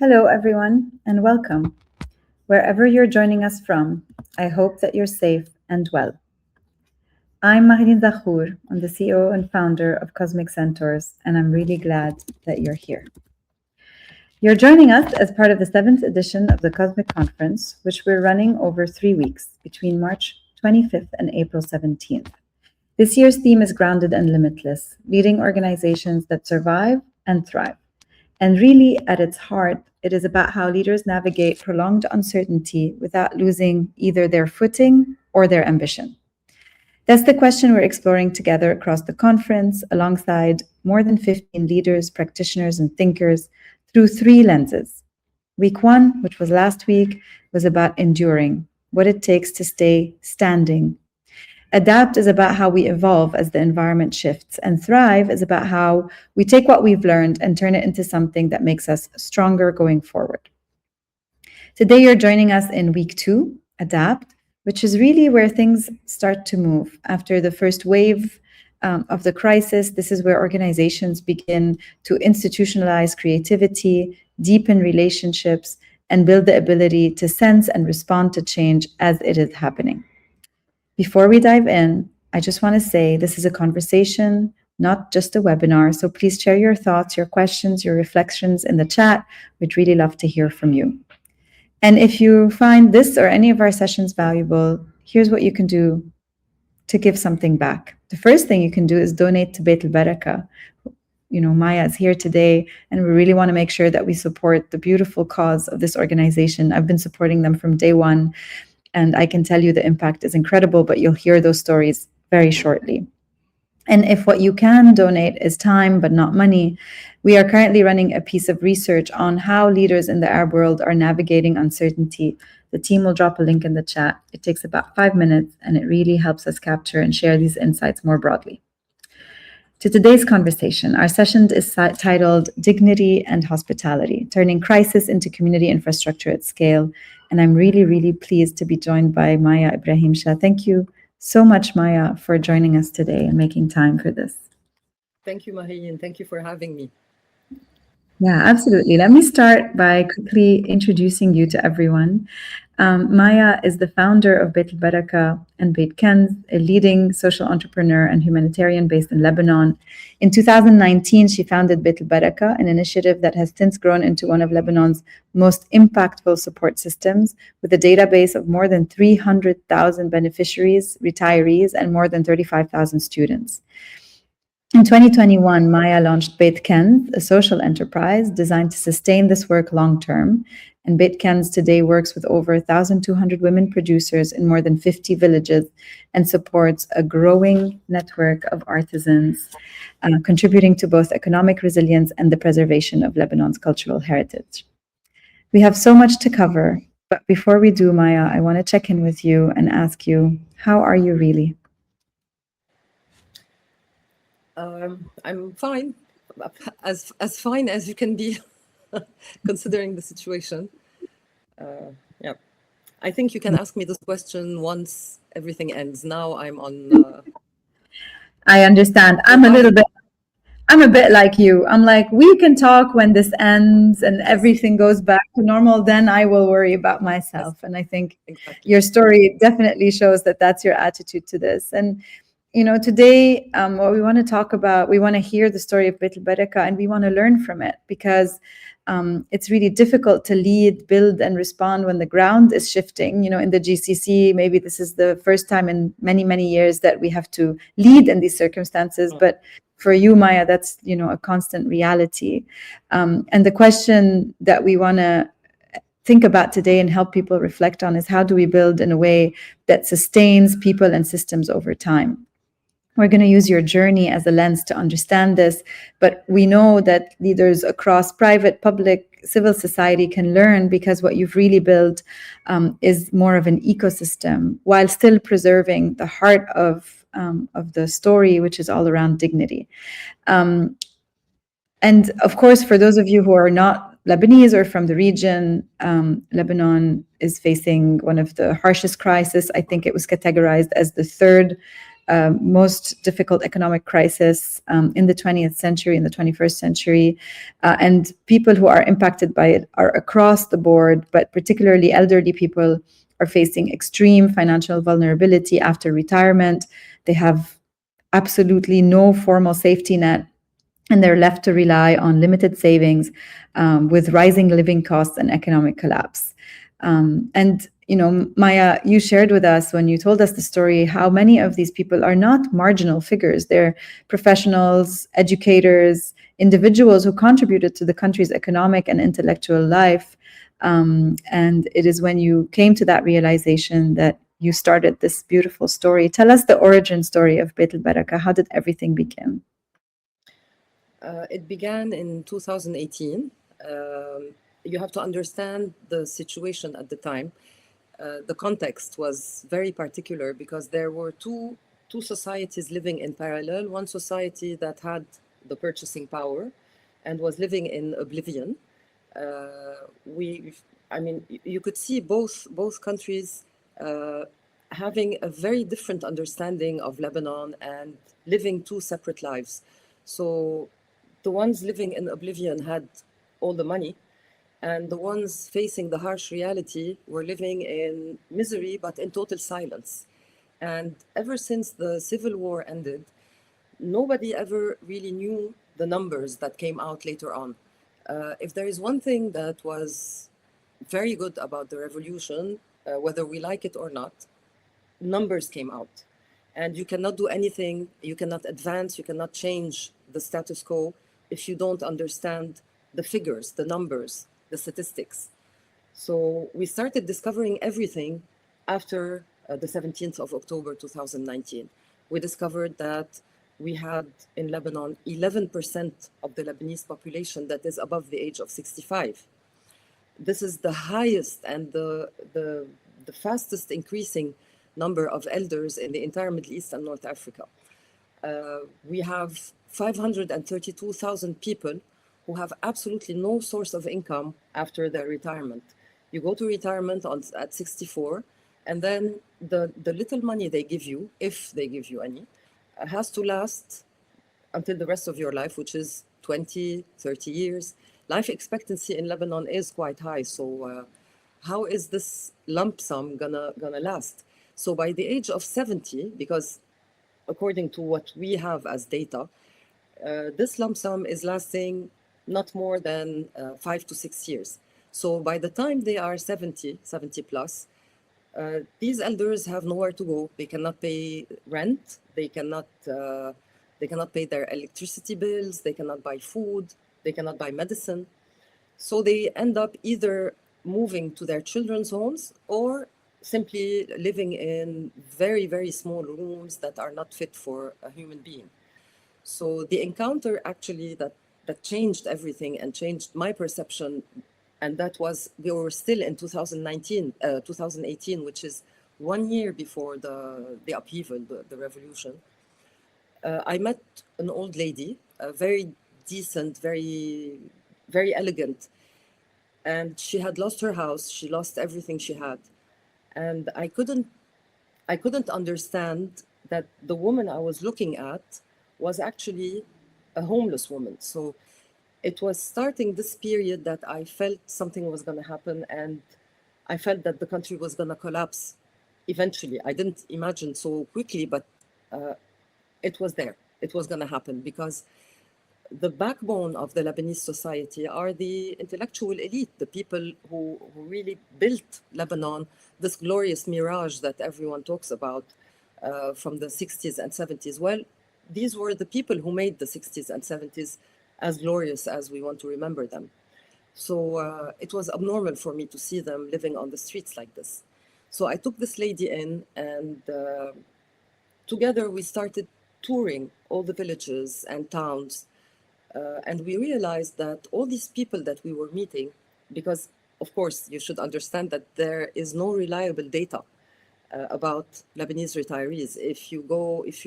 Hello, everyone, and welcome. Wherever you're joining us from, I hope that you're safe and well. I'm Marilyn Zakhour. I'm the CEO and founder of Cosmic Centaurs, and I'm really glad that you're here. You're joining us as part of the 7th edition of the Cosmic Conference, which we're running over 3 weeks between March 25th and April 17th. This year's theme is Grounded and Limitless, leading organizations that survive and thrive. And really, at its heart, it is about how leaders navigate prolonged uncertainty without losing either their footing or their ambition. That's the question we're exploring together across the conference, alongside more than 15 leaders, practitioners, and thinkers through 3 lenses. Week 1, which was last week, was about enduring, what it takes to stay standing. Adapt is about how we evolve as the environment shifts, and thrive is about how we take what we've learned and turn it into something that makes us stronger going forward. Today, you're joining us in week 2, Adapt, which is really where things start to move. After the first wave of the crisis, this is where organizations begin to institutionalize creativity, deepen relationships, and build the ability to sense and respond to change as it is happening. Before we dive in, I just want to say this is a conversation, not just a webinar. So please share your thoughts, your questions, your reflections in the chat. We'd really love to hear from you. And if you find this or any of our sessions valuable, here's what you can do to give something back. The first thing you can do is donate to Beit el Baraka. Maya is here today, and we really want to make sure that we support the beautiful cause of this organization. I've been supporting them from day one. And I can tell you the impact is incredible, but you'll hear those stories very shortly. And if what you can donate is time, but not money, we are currently running a piece of research on how leaders in the Arab world are navigating uncertainty. The team will drop a link in the chat. It takes about 5 minutes, and it really helps us capture and share these insights more broadly. To today's conversation, our session is titled Dignity and Hospitality, Turning Crisis into Community Infrastructure at Scale. And I'm really, really pleased to be joined by Maya Ibrahimchah. Thank you so much, Maya, for joining us today and making time for this. Thank you, Marie, and thank you for having me. Yeah, absolutely. Let me start by quickly introducing you to everyone. Maya is the founder of Beit el Baraka and Beit Kanz, a leading social entrepreneur and humanitarian based in Lebanon. In 2019, she founded Beit el Baraka, an initiative that has since grown into one of Lebanon's most impactful support systems, with a database of more than 300,000 beneficiaries, retirees, and more than 35,000 students. In 2021, Maya launched Beit Kanz, a social enterprise designed to sustain this work long-term. And Beit Kanz today works with over 1,200 women producers in more than 50 villages and supports a growing network of artisans, contributing to both economic resilience and the preservation of Lebanon's cultural heritage. We have so much to cover, but before we do, Maya, I want to check in with you and ask you, how are you really? I'm fine, as fine as you can be, considering the situation. Yeah, I think you can ask me this question once everything ends. Now I'm on. I understand. I'm a bit like you. I'm like, we can talk when this ends and everything goes back to normal. Then I will worry about myself. And I think your story definitely shows that that's your attitude to this. And today, what we want to talk about, we want to hear the story of Beit el Baraka, and we want to learn from it, because it's really difficult to lead, build, and respond when the ground is shifting. In the GCC, maybe this is the first time in many, many years that we have to lead in these circumstances. But for you, Maya, that's, a constant reality. And the question that we want to think about today and help people reflect on is, how do we build in a way that sustains people and systems over time? We're going to use your journey as a lens to understand this, but we know that leaders across private, public, civil society can learn, because what you've really built is more of an ecosystem, while still preserving the heart of the story, which is all around dignity. And of course, for those of you who are not Lebanese or from the region, Lebanon is facing one of the harshest crises. I think it was categorized as the third most difficult economic crisis in the 20th century, in the 21st century. And people who are impacted by it are across the board, but particularly elderly people are facing extreme financial vulnerability after retirement. They have absolutely no formal safety net, and they're left to rely on limited savings with rising living costs and economic collapse. And Maya, you shared with us when you told us the story how many of these people are not marginal figures. They're professionals, educators, individuals who contributed to the country's economic and intellectual life. And it is when you came to that realization that you started this beautiful story. Tell us the origin story of Beit el Baraka. How did everything begin? It began in 2018. You have to understand the situation at the time. The context was very particular because there were two societies living in parallel. One society that had the purchasing power and was living in oblivion. You could see both countries having a very different understanding of Lebanon and living two separate lives. So the ones living in oblivion had all the money, and the ones facing the harsh reality were living in misery, but in total silence. And ever since the civil war ended, nobody ever really knew the numbers that came out later on. If there is one thing that was very good about the revolution, whether we like it or not, numbers came out. And you cannot do anything, you cannot advance, you cannot change the status quo if you don't understand the figures, the numbers, the statistics. So we started discovering everything after the 17th of October 2019. We discovered that we had in Lebanon 11% of the Lebanese population that is above the age of 65. This is the highest and the fastest increasing number of elders in the entire Middle East and North Africa. We have 532,000 people who have absolutely no source of income after their retirement. You go to retirement at 64, and then the little money they give you, if they give you any, has to last until the rest of your life, which is 20, 30 years. Life expectancy in Lebanon is quite high, so how is this lump sum gonna last? So by the age of 70, because according to what we have as data, this lump sum is lasting not more than 5 to 6 years. So by the time they are 70 plus, these elders have nowhere to go. They cannot pay rent. They cannot pay their electricity bills. They cannot buy food. They cannot buy medicine. So they end up either moving to their children's homes or simply living in very, very small rooms that are not fit for a human being. So the encounter actually that changed everything and changed my perception, and that was, we were still in 2018, which is 1 year before the upheaval, the revolution. I met an old lady, very decent, very, very elegant, and she had lost her house. She lost everything she had, and I couldn't understand that the woman I was looking at was actually a homeless woman. So it was starting this period that I felt something was going to happen, and I felt that the country was going to collapse eventually. I didn't imagine so quickly, but it was there. It was going to happen because the backbone of the Lebanese society are the intellectual elite, the people who really built Lebanon, this glorious mirage that everyone talks about from the 60s and 70s. Well, these were the people who made the 60s and 70s as glorious as we want to remember them. So it was abnormal for me to see them living on the streets like this. So I took this lady in, and together we started touring all the villages and towns. And we realized that all these people that we were meeting, because of course you should understand that there is no reliable data about Lebanese retirees. If you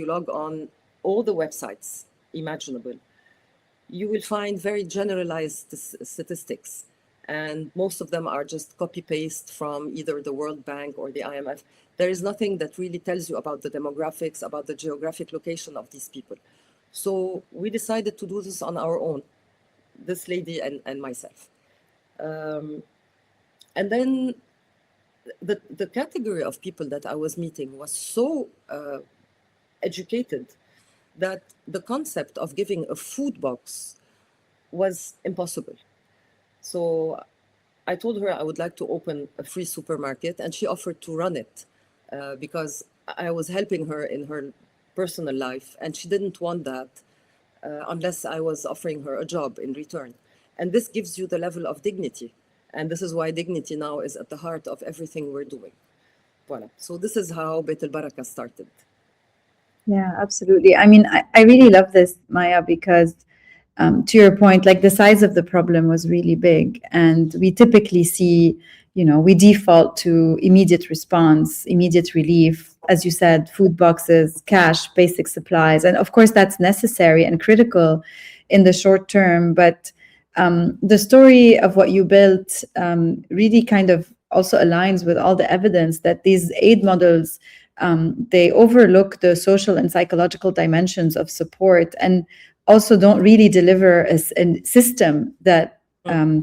log on all the websites imaginable, you will find very generalized statistics. and most of them are just copy-paste from either the World Bank or the IMF. There is nothing that really tells you about the demographics, about the geographic location of these people. So we decided to do this on our own, this lady and myself. And then the category of people that I was meeting was so educated that the concept of giving a food box was impossible. So I told her I would like to open a free supermarket, and she offered to run it because I was helping her in her personal life, and she didn't want that unless I was offering her a job in return. And this gives you the level of dignity. And this is why dignity now is at the heart of everything we're doing. Voilà. So this is how Beit el Baraka started. Yeah, absolutely. I mean, I really love this, Maya, because to your point, like the size of the problem was really big. And we typically see, we default to immediate response, immediate relief, as you said, food boxes, cash, basic supplies. And of course, that's necessary and critical in the short term. But the story of what you built really kind of also aligns with all the evidence that these aid models, they overlook the social and psychological dimensions of support, and also don't really deliver a system that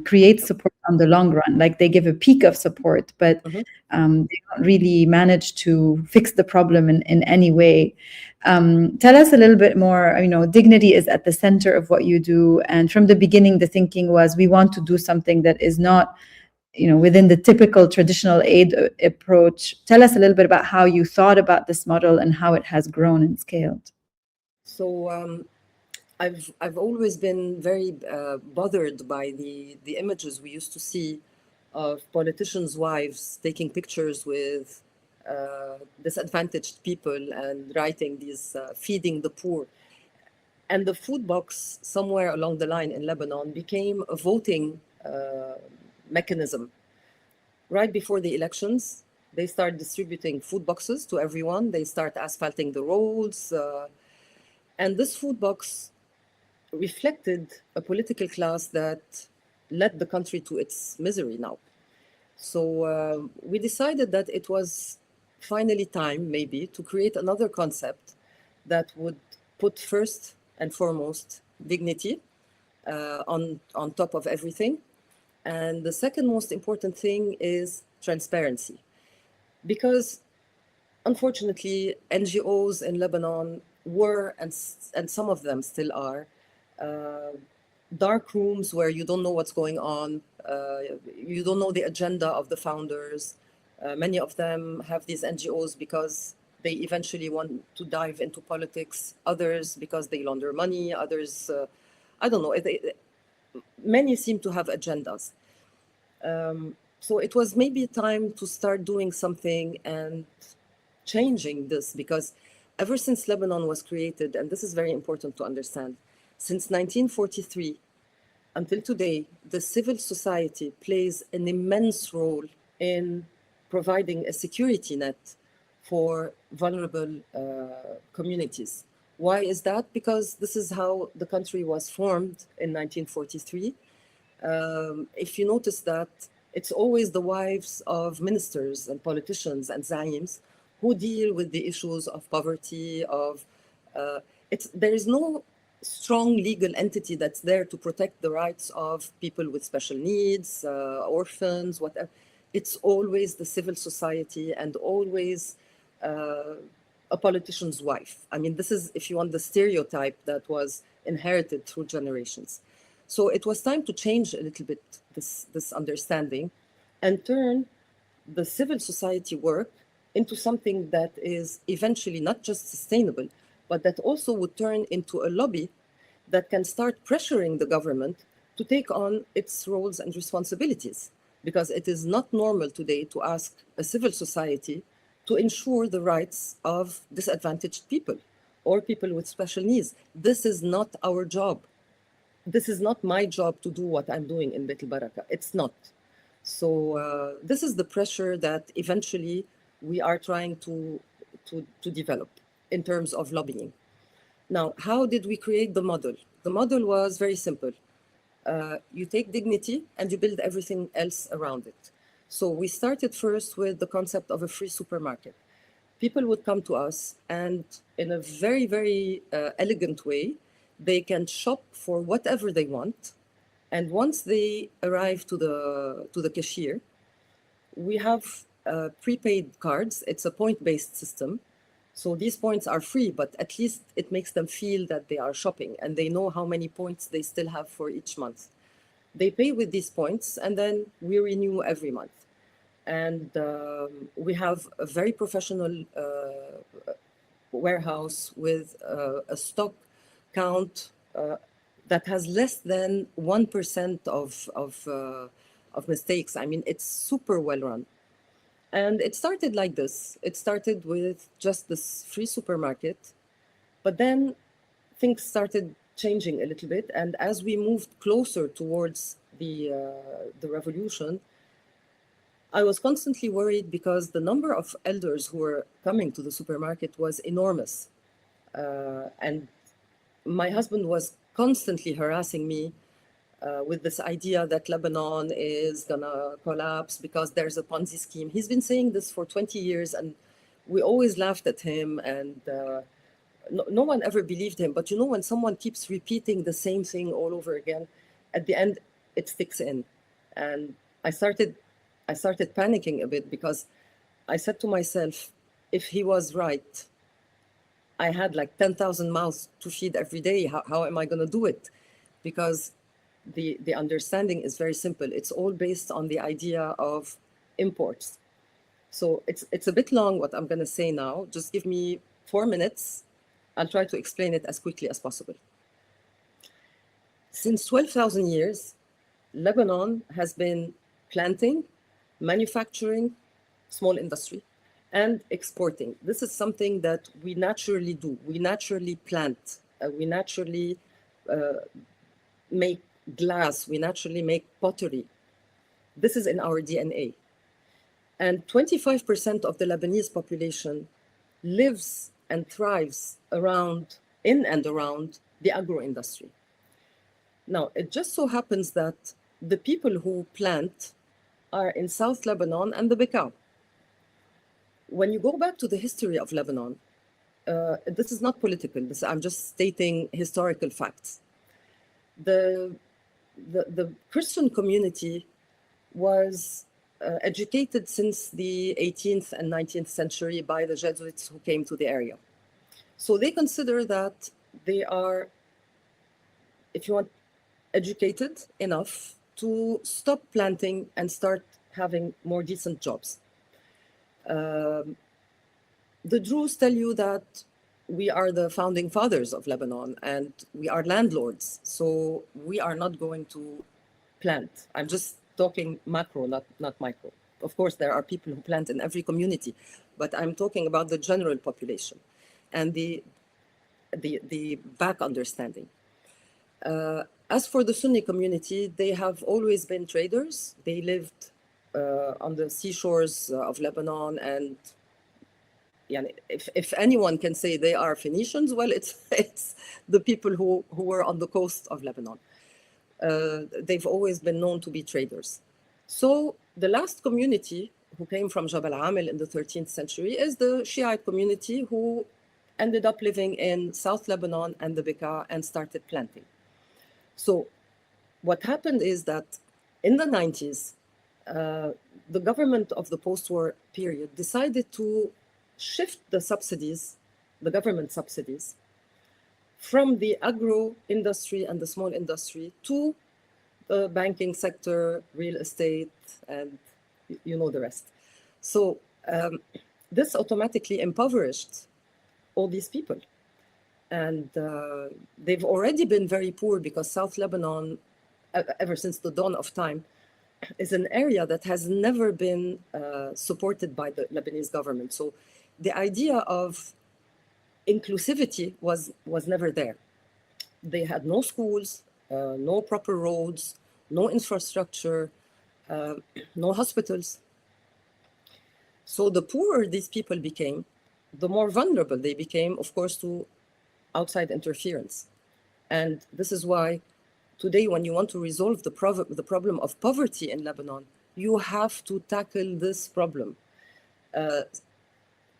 creates support on the long run. Like they give a peak of support, but they don't really manage to fix the problem in any way. Tell us a little bit more. Dignity is at the center of what you do, and from the beginning, the thinking was we want to do something that is not within the typical traditional aid approach. Tell us a little bit about how you thought about this model and how it has grown and scaled. So I've always been very bothered by the images we used to see of politicians' wives taking pictures with disadvantaged people and writing these feeding the poor. And the food box somewhere along the line in Lebanon became a voting mechanism. Right before the elections, they start distributing food boxes to everyone. They start asphalting the roads. And this food box reflected a political class that led the country to its misery now. So we decided that it was finally time, maybe, to create another concept that would put first and foremost dignity on top of everything. And the second most important thing is transparency. Because unfortunately, NGOs in Lebanon were, and some of them still are, dark rooms where you don't know what's going on. You don't know the agenda of the founders. Many of them have these NGOs because they eventually want to dive into politics. Others because they launder money. Others, I don't know. Many seem to have agendas. So it was maybe time to start doing something and changing this, because ever since Lebanon was created, and this is very important to understand, since 1943 until today, the civil society plays an immense role in providing a security net for vulnerable communities. Why is that? Because this is how the country was formed in 1943. If you notice that it's always the wives of ministers and politicians and zaims who deal with the issues of poverty, there is no strong legal entity that's there to protect the rights of people with special needs, orphans, whatever. It's always the civil society and always a politician's wife. I mean, this is, if you want, the stereotype that was inherited through generations. So it was time to change a little bit this understanding and turn the civil society work into something that is eventually not just sustainable, but that also would turn into a lobby that can start pressuring the government to take on its roles and responsibilities. Because it is not normal today to ask a civil society to ensure the rights of disadvantaged people or people with special needs. This is not our job. This is not my job to do what I'm doing in Beit el Baraka. It's not. So this is the pressure that eventually we are trying to develop in terms of lobbying. Now, how did we create the model? The model was very simple. you take dignity and you build everything else around it. So we started first with the concept of a free supermarket. People would come to us and in a very, very elegant way, they can shop for whatever they want. And once they arrive to the cashier, we have prepaid cards. It's a point-based system. So these points are free, but at least it makes them feel that they are shopping and they know how many points they still have for each month. They pay with these points and then we renew every month. And we have a very professional warehouse with a stock count that has less than 1% of mistakes. I mean, it's super well run. And it started like this. It started with just this free supermarket, but then things started changing a little bit. And as we moved closer towards the revolution, I was constantly worried because the number of elders who were coming to the supermarket was enormous. And my husband was constantly harassing me with this idea that Lebanon is gonna collapse because there's a Ponzi scheme. He's been saying this for 20 years and we always laughed at him and no one ever believed him. But you know, when someone keeps repeating the same thing all over again, at the end, it sticks in. And I started panicking a bit because I said to myself, if he was right, I had like 10,000 mouths to feed every day. How am I gonna do it? Because the understanding is very simple. It's all based on the idea of imports. So it's a bit long what I'm going to say now. Just give me 4 minutes. I'll try to explain it as quickly as possible. Since 12,000 years, Lebanon has been planting, manufacturing, small industry, and exporting. This is something that we naturally do. We naturally plant. We naturally make glass, we naturally make pottery. This is in our DNA. And 25% of the Lebanese population lives and thrives in and around the agro industry. Now, it just so happens that the people who plant are in South Lebanon and the Bekaa. When you go back to the history of Lebanon, this is not political, I'm just stating historical facts. The Christian community was educated since the 18th and 19th century by the Jesuits who came to the area. So they consider that they are, if you want, educated enough to stop planting and start having more decent jobs. The Druze tell you that we are the founding fathers of Lebanon and we are landlords, so we are not going to plant. I'm just talking macro, not micro. Of course, there are people who plant in every community, but I'm talking about the general population and the back understanding. As for the Sunni community, they have always been traders. They lived on the seashores of Lebanon, and if anyone can say they are Phoenicians, well, it's the people who were on the coast of Lebanon. They've always been known to be traders. So the last community who came from Jabal Amil in the 13th century is the Shiite community who ended up living in South Lebanon and the Bekaa and started planting. So what happened is that in the 90s, the government of the post-war period decided to shift the subsidies, the government subsidies, from the agro industry and the small industry to the banking sector, real estate, and you know the rest. So this automatically impoverished all these people. And they've already been very poor because South Lebanon, ever since the dawn of time, is an area that has never been supported by the Lebanese government. So the idea of inclusivity was never there. They had no schools, no proper roads, no infrastructure, no hospitals. So the poorer these people became, the more vulnerable they became, of course, to outside interference. And this is why today, when you want to resolve the problem of poverty in Lebanon, you have to tackle this problem.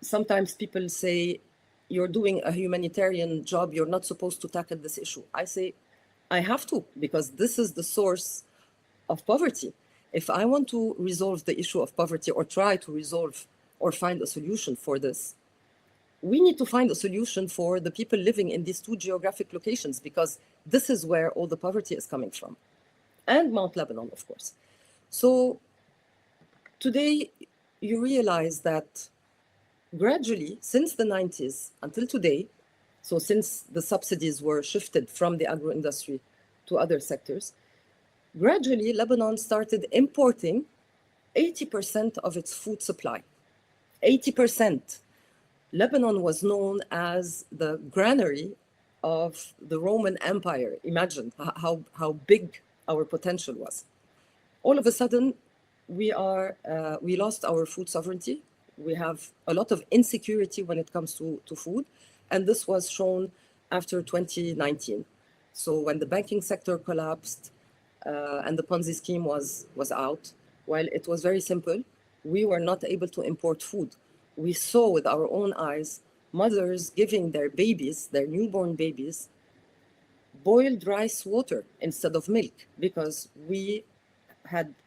Sometimes people say, you're doing a humanitarian job, you're not supposed to tackle this issue. I say, I have to, because this is the source of poverty. If I want to resolve the issue of poverty, or try to resolve or find a solution for this, we need to find a solution for the people living in these two geographic locations, because this is where all the poverty is coming from. And Mount Lebanon, of course. So today, you realize that gradually, since the 90s until today, so since the subsidies were shifted from the agro-industry to other sectors, gradually Lebanon started importing 80% of its food supply. 80%. Lebanon was known as the granary of the Roman Empire. Imagine how big our potential was. All of a sudden, we lost our food sovereignty. We have a lot of insecurity when it comes to food. And this was shown after 2019. So when the banking sector collapsed and the Ponzi scheme was out, while it was very simple, we were not able to import food. We saw with our own eyes mothers giving their babies, their newborn babies, boiled rice water instead of milk, because we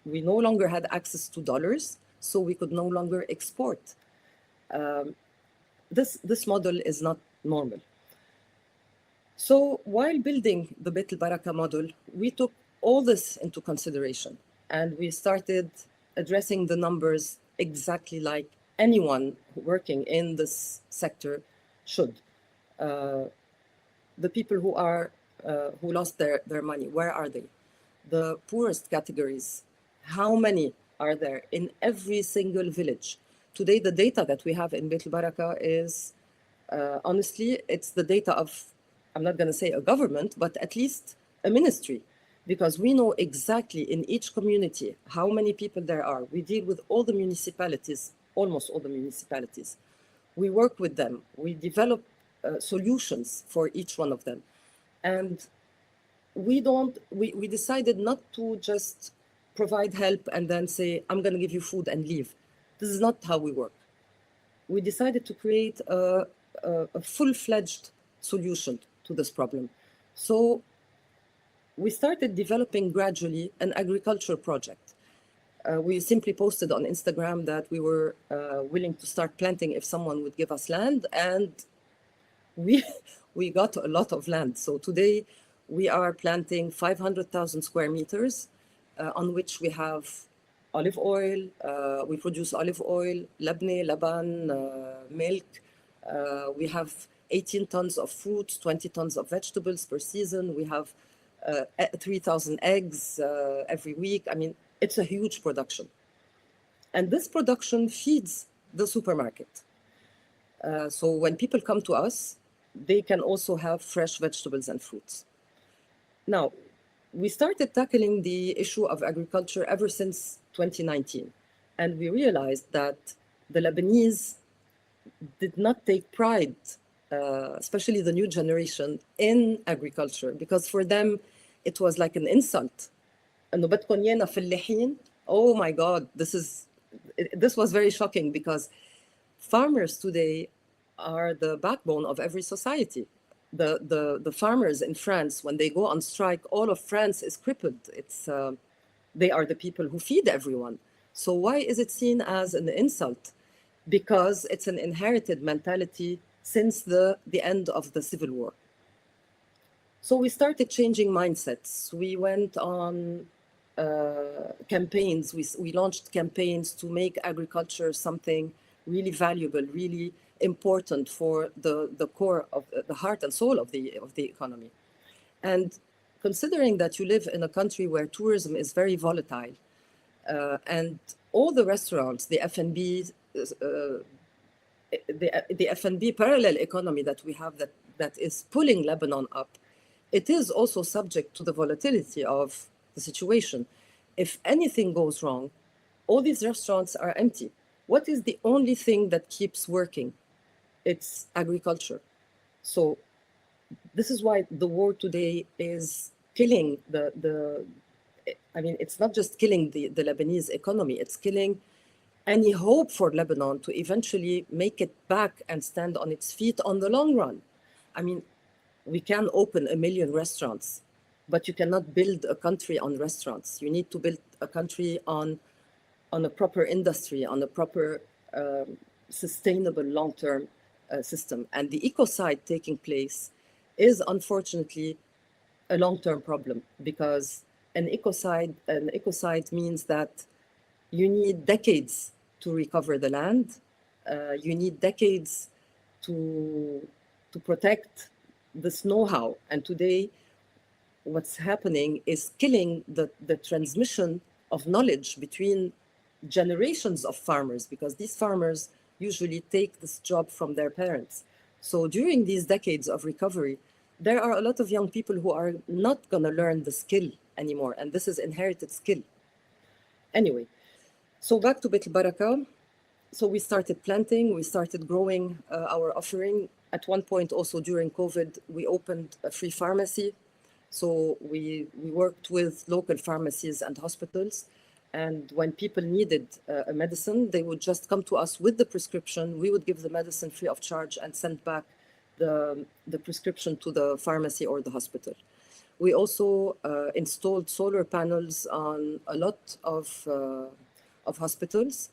no longer had access to dollars, so we could no longer export. This model is not normal. So while building the Beit el Baraka model, we took all this into consideration, and we started addressing the numbers exactly like anyone working in this sector should. The people who lost their money, where are they? The poorest categories, how many are there in every single village? Today, the data that we have in Beit el Baraka is, honestly, it's the data of, I'm not going to say a government, but at least a ministry, because we know exactly in each community how many people there are. We deal with all the municipalities, almost all the municipalities. We work with them. We develop solutions for each one of them. And we decided not to just provide help and then say, I'm going to give you food and leave. This is not how we work. We decided to create a full-fledged solution to this problem. So we started developing gradually an agriculture project. We simply posted on Instagram that we were willing to start planting if someone would give us land, and we got a lot of land. So today we are planting 500,000 square meters, on which we have olive oil. We produce olive oil, labne, laban, milk. We have 18 tons of fruit, 20 tons of vegetables per season. We have 3,000 eggs every week. I mean, it's a huge production. And this production feeds the supermarket. So when people come to us, they can also have fresh vegetables and fruits. Now, we started tackling the issue of agriculture ever since 2019. And we realized that the Lebanese did not take pride, especially the new generation, in agriculture, because for them, it was like an insult. Oh my God, this was very shocking, because farmers today are the backbone of every society. The farmers in France, when they go on strike, all of France is crippled. They are the people who feed everyone. So why is it seen as an insult? Because it's an inherited mentality since the end of the Civil War. So we started changing mindsets. We went on campaigns. We launched campaigns to make agriculture something really valuable, really important for the core of the heart and soul of the economy. And considering that you live in a country where tourism is very volatile, and all the restaurants, the F&B, the F&B parallel economy that we have that is pulling Lebanon up, it is also subject to the volatility of the situation. If anything goes wrong, all these restaurants are empty. What is the only thing that keeps working? It's agriculture. So this is why the war today is killing I mean, it's not just killing the Lebanese economy, it's killing any hope for Lebanon to eventually make it back and stand on its feet on the long run. I mean, we can open 1 million restaurants, but you cannot build a country on restaurants. You need to build a country on a proper industry, on a proper sustainable long-term system. And the ecocide taking place is unfortunately a long-term problem, because an ecocide means that you need decades to recover the land. You need decades to protect this know-how. And today, what's happening is killing the transmission of knowledge between generations of farmers, because these farmers usually take this job from their parents. So during these decades of recovery, there are a lot of young people who are not going to learn the skill anymore, and this is inherited skill. Anyway, so back to Beit el Baraka. So we started planting, we started growing our offering. At one point also during COVID, we opened a free pharmacy. So we worked with local pharmacies and hospitals. And when people needed a medicine, they would just come to us with the prescription. We would give the medicine free of charge and send back the prescription to the pharmacy or the hospital. We also installed solar panels on a lot of hospitals,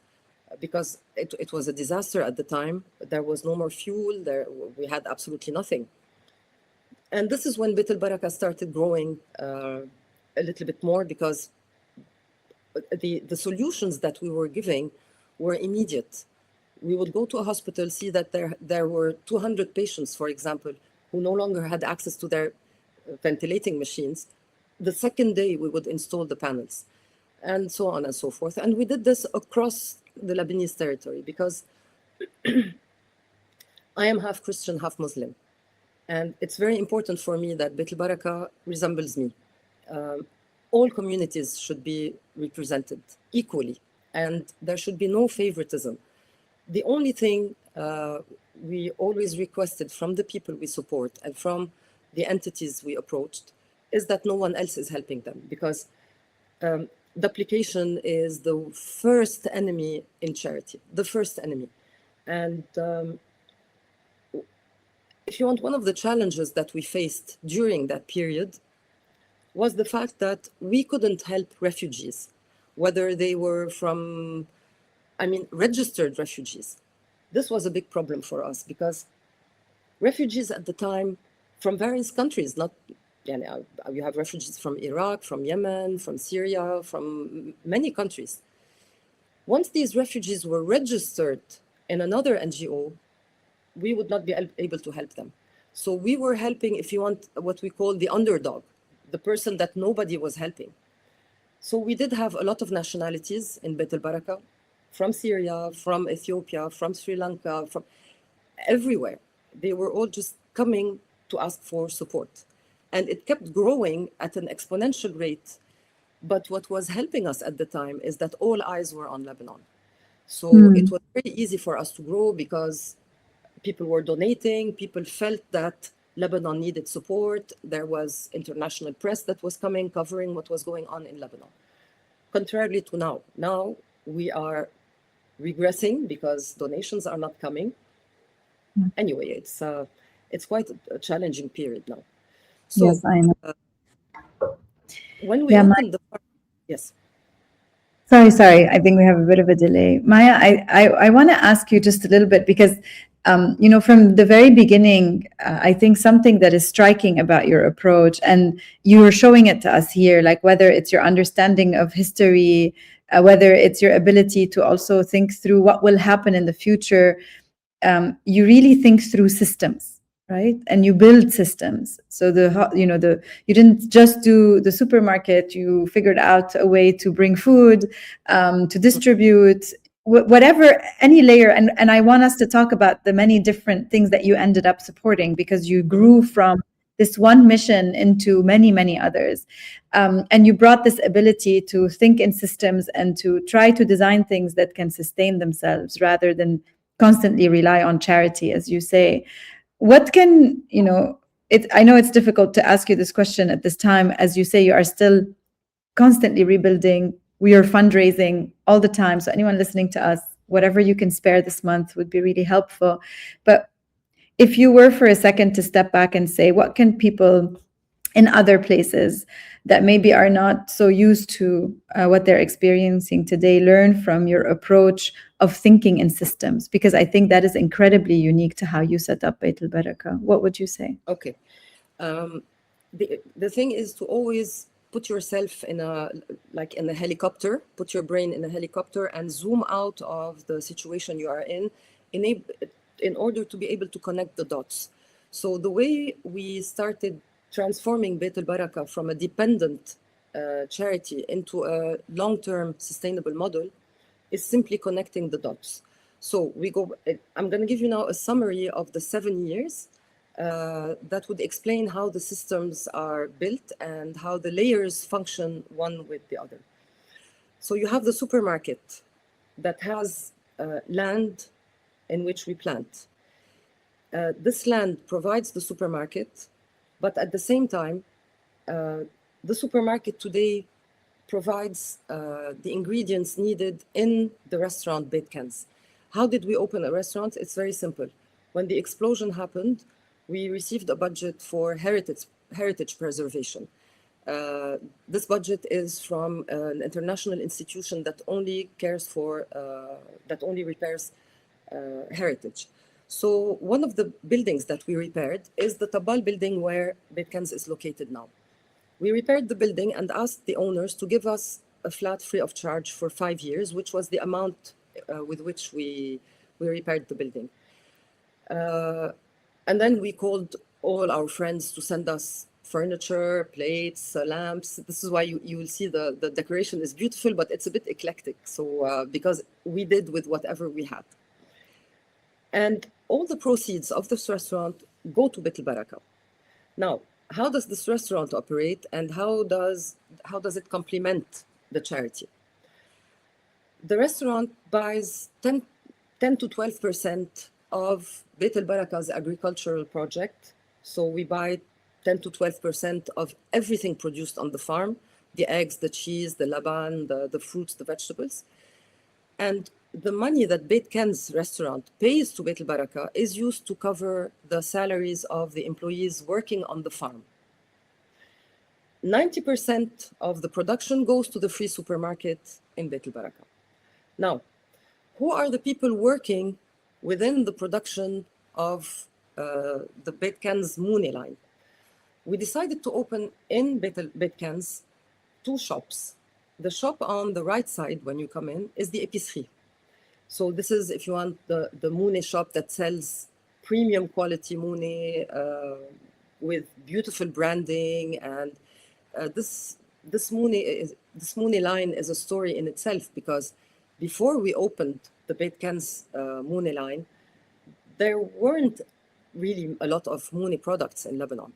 because it was a disaster at the time. There was no more fuel. We had absolutely nothing. And this is when Beit el Baraka started growing a little bit more, because the solutions that we were giving were immediate. We would go to a hospital, see that there were 200 patients, for example, who no longer had access to their ventilating machines. The second day, we would install the panels, and so on and so forth. And we did this across the Lebanese territory, because I am half Christian, half Muslim. And it's very important for me that Beit el Baraka resembles me. All communities should be represented equally, and there should be no favoritism. The only thing we always requested from the people we support and from the entities we approached is that no one else is helping them, because duplication is the first enemy in charity, the first enemy. And if you want, one of the challenges that we faced during that period was the fact that we couldn't help refugees, whether they were from, registered refugees. This was a big problem for us, because refugees at the time from various countries, you have refugees from Iraq, from Yemen, from Syria, from many countries. Once these refugees were registered in another NGO, we would not be able to help them. So we were helping, if you want, what we call the underdog, the person that nobody was helping. So we did have a lot of nationalities in Beit el Baraka, from Syria, from Ethiopia, from Sri Lanka, from everywhere. They were all just coming to ask for support. And it kept growing at an exponential rate. But what was helping us at the time is that all eyes were on Lebanon. So it was very easy for us to grow, because people were donating, people felt that Lebanon needed support. There was international press that was coming, covering what was going on in Lebanon. Contrarily to now. Now we are regressing because donations are not coming. Anyway, it's quite a challenging period now. So, yes, I know. When we opened the yes. Sorry. I think we have a bit of a delay. Maya, I want to ask you just a little bit, because from the very beginning, I think something that is striking about your approach, and you are showing it to us here, like whether it's your understanding of history, whether it's your ability to also think through what will happen in the future, you really think through systems, right? And you build systems. So you didn't just do the supermarket, you figured out a way to bring food, to distribute, whatever, any layer. And I want us to talk about the many different things that you ended up supporting, because you grew from this one mission into many, many others. And you brought this ability to think in systems and to try to design things that can sustain themselves rather than constantly rely on charity, as you say. What can, I know it's difficult to ask you this question at this time. As you say, you are still constantly rebuilding. We are fundraising all the time. So anyone listening to us, whatever you can spare this month would be really helpful. But if you were for a second to step back and say, what can people in other places that maybe are not so used to what they're experiencing today learn from your approach of thinking in systems? Because I think that is incredibly unique to how you set up Beit el Baraka. What would you say? Okay. The thing is to always put yourself in a helicopter, put your brain in a helicopter and zoom out of the situation you are in order to be able to connect the dots. So the way we started transforming Beit el Baraka from a dependent charity into a long-term sustainable model is simply connecting the dots. So I'm going to give you now a summary of the 7 years that would explain how the systems are built and how the layers function one with the other. So you have the supermarket that has land in which we plant. This land provides the supermarket, but at the same time, the supermarket today provides the ingredients needed in the restaurant Beit Kanz. How did we open a restaurant? It's very simple. When the explosion happened, we received a budget for heritage preservation. This budget is from an international institution that only repairs heritage. So one of the buildings that we repaired is the Tabal building where Beit Kanz is located now. We repaired the building and asked the owners to give us a flat free of charge for 5 years, which was the amount with which we repaired the building. And then we called all our friends to send us furniture, plates, lamps. This is why you will see the decoration is beautiful, but it's a bit eclectic. So because we did with whatever we had. And all the proceeds of this restaurant go to Beit el Baraka. Now, how does this restaurant operate and how does it complement the charity? The restaurant buys 10 to 12% of Beit el Baraka's agricultural project. So we buy 10 to 12% of everything produced on the farm, the eggs, the cheese, the laban, the fruits, the vegetables. And the money that Beit Kanz restaurant pays to Beit el Baraka is used to cover the salaries of the employees working on the farm. 90% of the production goes to the free supermarket in Beit el Baraka. Now, who are the people working within the production of the Beit Kanz Moune line? We decided to open in Beit Kanz 2 shops. The shop on the right side when you come in is the épicerie. So this is, if you want, the Moune shop that sells premium quality Moune with beautiful branding. And this Moune line is a story in itself, because before we opened the Beit Kanz Moune line, there weren't really a lot of Moune products in Lebanon.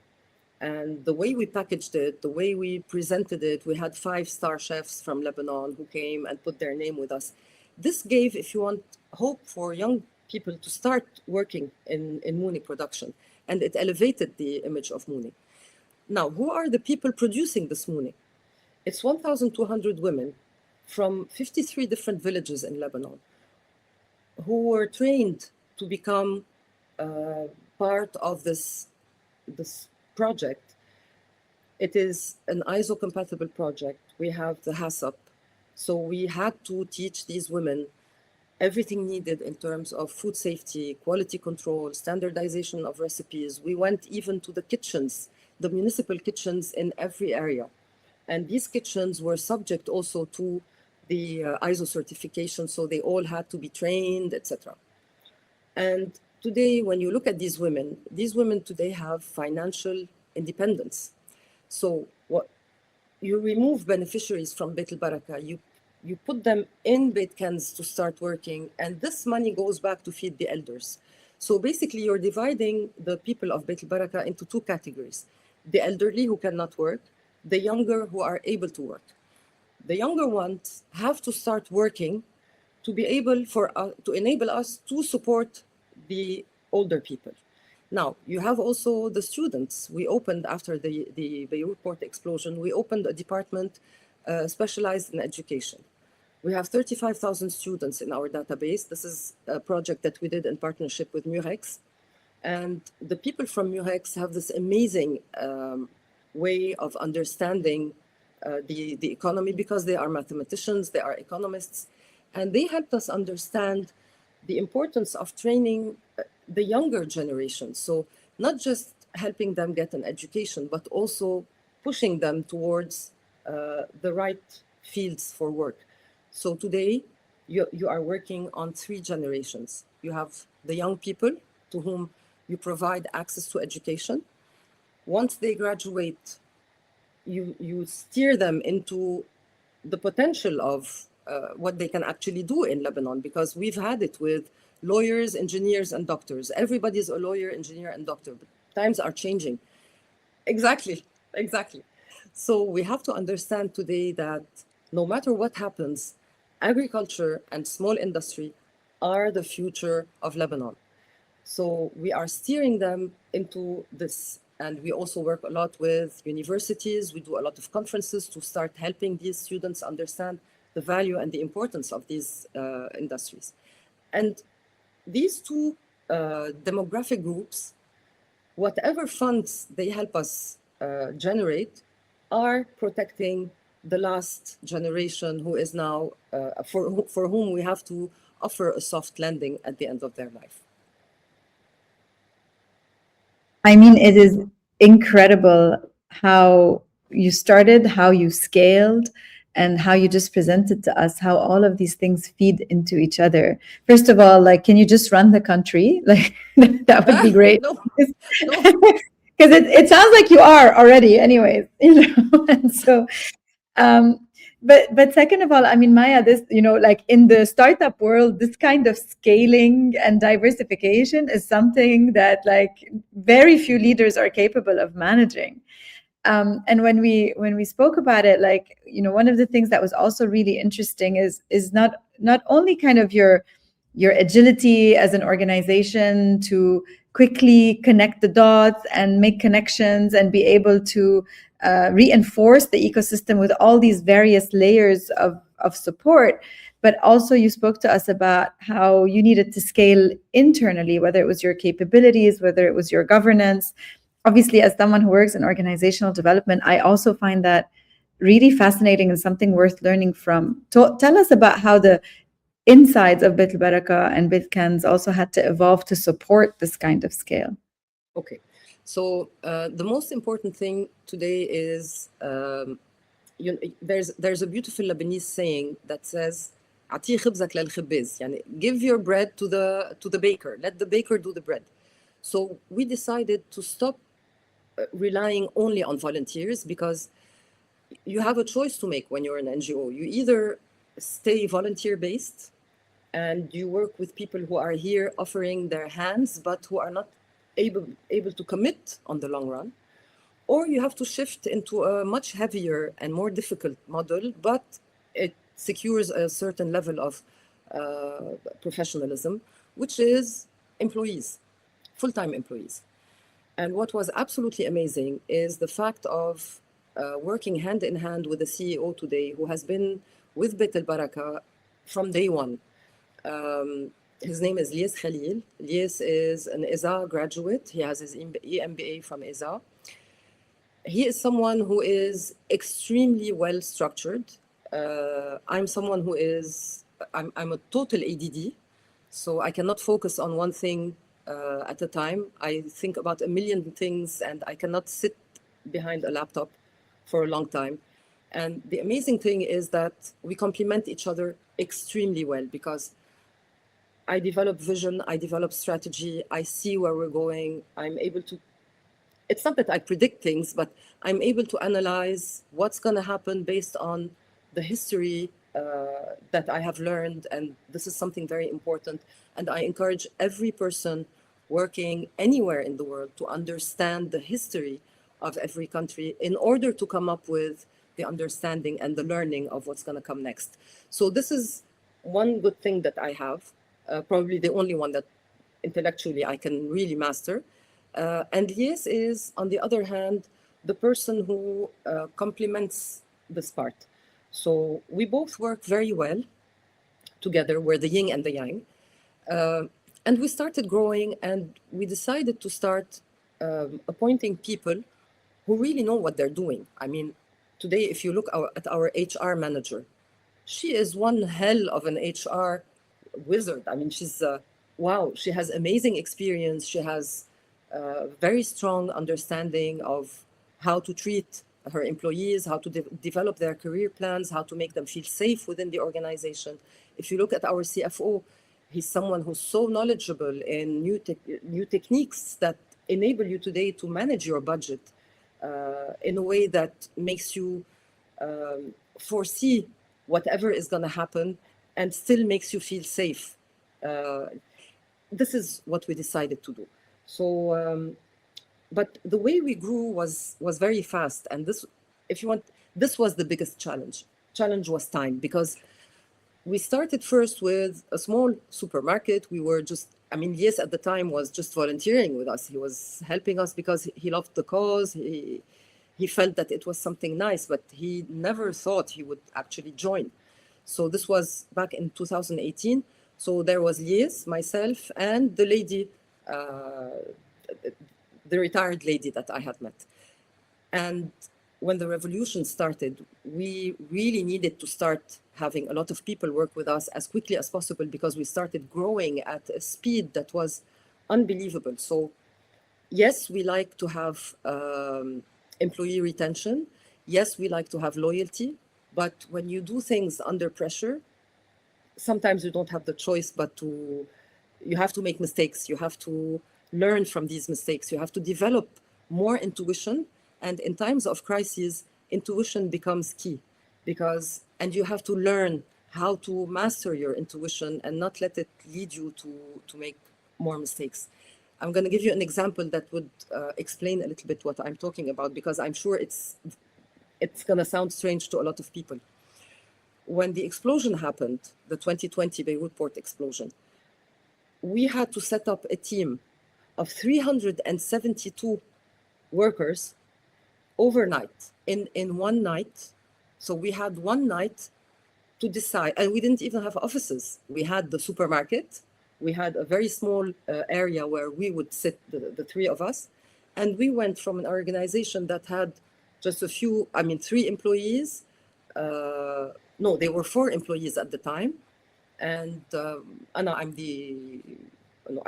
And the way we packaged it, the way we presented it, we had 5-star chefs from Lebanon who came and put their name with us. This gave, if you want, hope for young people to start working in Moune production. And it elevated the image of Moune. Now, who are the people producing this Moune? It's 1,200 women from 53 different villages in Lebanon who were trained to become part of this project. It is an ISO-compatible project. We have the HACCP. So we had to teach these women everything needed in terms of food safety, quality control, standardization of recipes. We went even to the kitchens, the municipal kitchens in every area. And these kitchens were subject also to the ISO certification, so they all had to be trained, etc. And today, when you look at these women today have financial independence. So what you remove beneficiaries from Beit el Baraka, you put them in Beit Kanz to start working, and this money goes back to feed the elders. So basically, you're dividing the people of Beit el Baraka into 2 categories: the elderly who cannot work, the younger who are able to work. The younger ones have to start working to be able to enable us to support the older people. Now, you have also the students. We opened, after the Beirut port explosion, we opened a department specialized in education. We have 35,000 students in our database. This is a project that we did in partnership with Murex. And the people from Murex have this amazing way of understanding the economy, because they are mathematicians, they are economists, and they helped us understand the importance of training the younger generation. So not just helping them get an education, but also pushing them towards the right fields for work. So today, you are working on 3 generations. You have the young people to whom you provide access to education. Once they graduate, you steer them into the potential of what they can actually do in Lebanon, because we've had it with lawyers, engineers, and doctors. Everybody's a lawyer, engineer, and doctor, but times are changing. Exactly, exactly. So we have to understand today that no matter what happens, agriculture and small industry are the future of Lebanon. So we are steering them into this. And we also work a lot with universities. We do a lot of conferences to start helping these students understand the value and the importance of these industries. And these 2 demographic groups, whatever funds they help us generate, are protecting the last generation, who is now, for whom we have to offer a soft landing at the end of their life. I mean, it is incredible how you started, how you scaled, and how you just presented to us how all of these things feed into each other. First of all, like, can you just run the country? Like, that would be great. No, no. Because it sounds like you are already, anyways, And so, but second of all, I mean, Maya, this, like in the startup world, this kind of scaling and diversification is something that like very few leaders are capable of managing. And when we spoke about it, like, one of the things that was also really interesting is not only kind of your agility as an organization to quickly connect the dots and make connections and be able to reinforce the ecosystem with all these various layers of support. But also you spoke to us about how you needed to scale internally, whether it was your capabilities, whether it was your governance. Obviously, as someone who works in organizational development, I also find that really fascinating and something worth learning from. Tell us about how the insides of Beit el Baraka and Kanz also had to evolve to support this kind of scale. Okay, so the most important thing today is there's a beautiful Lebanese saying that says, "عطيه خبزك للخباز," يعني give your bread to the baker. Let the baker do the bread. So we decided to stop relying only on volunteers, because you have a choice to make when you're an NGO. You either stay volunteer based and you work with people who are here offering their hands, but who are not able to commit on the long run, or you have to shift into a much heavier and more difficult model, but it secures a certain level of professionalism, which is employees, full-time employees. And what was absolutely amazing is the fact of working hand in hand with the CEO today, who has been with Beit el Baraka from day one. His name is Lies Khalil. Lies is an ESA graduate. He has his EMBA from ESA. He is someone who is extremely well structured. I'm someone who is, I'm a total ADD, so I cannot focus on one thing at a time. I think about a million things, and I cannot sit behind a laptop for a long time. And the amazing thing is that we complement each other extremely well, because I develop vision, I develop strategy, I see where we're going. I'm able to, it's not that I predict things, but I'm able to analyze what's going to happen based on the history that I have learned. And this is something very important. And I encourage every person working anywhere in the world to understand the history of every country in order to come up with the understanding and the learning of what's going to come next. So this is one good thing that I have, probably the only one that intellectually I can really master. And Yes is, on the other hand, the person who complements this part. So we both work very well together. We're the yin and the yang. Uh, and we started growing, and we decided to start appointing people who really know what they're doing. I mean, today, if you look at our HR manager, she is one hell of an HR wizard. I mean, she's wow. She has amazing experience. She has very strong understanding of how to treat her employees, how to develop their career plans, how to make them feel safe within the organization. If you look at our CFO, he's someone who's so knowledgeable in new techniques that enable you today to manage your budget in a way that makes you foresee whatever is going to happen and still makes you feel safe. This is what we decided to do. So, but the way we grew was very fast, and this, if you want, this was the biggest challenge. Challenge was time, because we started first with a small supermarket. We were just, I mean, Yes at the time was just volunteering with us. He was helping us because he loved the cause. He felt that it was something nice, but he never thought he would actually join. So this was back in 2018. So there was Yes, myself, and the lady, the retired lady that I had met. And when the revolution started, we really needed to start having a lot of people work with us as quickly as possible, because we started growing at a speed that was unbelievable. So yes, we like to have employee retention. Yes, we like to have loyalty. But when you do things under pressure, sometimes you don't have the choice but to, you have to make mistakes. You have to learn from these mistakes. You have to develop more intuition. And in times of crises, intuition becomes key, because, and you have to learn how to master your intuition and not let it lead you to make more mistakes. I'm going to give you an example that would explain a little bit what I'm talking about, because I'm sure it's going to sound strange to a lot of people. When the explosion happened, the 2020 Beirut port explosion, we had to set up a team of 372 workers overnight, in one night. So we had one night to decide, and we didn't even have offices. We had the supermarket, we had a very small area where we would sit, the three of us, and we went from an organization that had just a few, I mean, 3 employees. No, they were 4 employees at the time, and Anna, I'm the, no,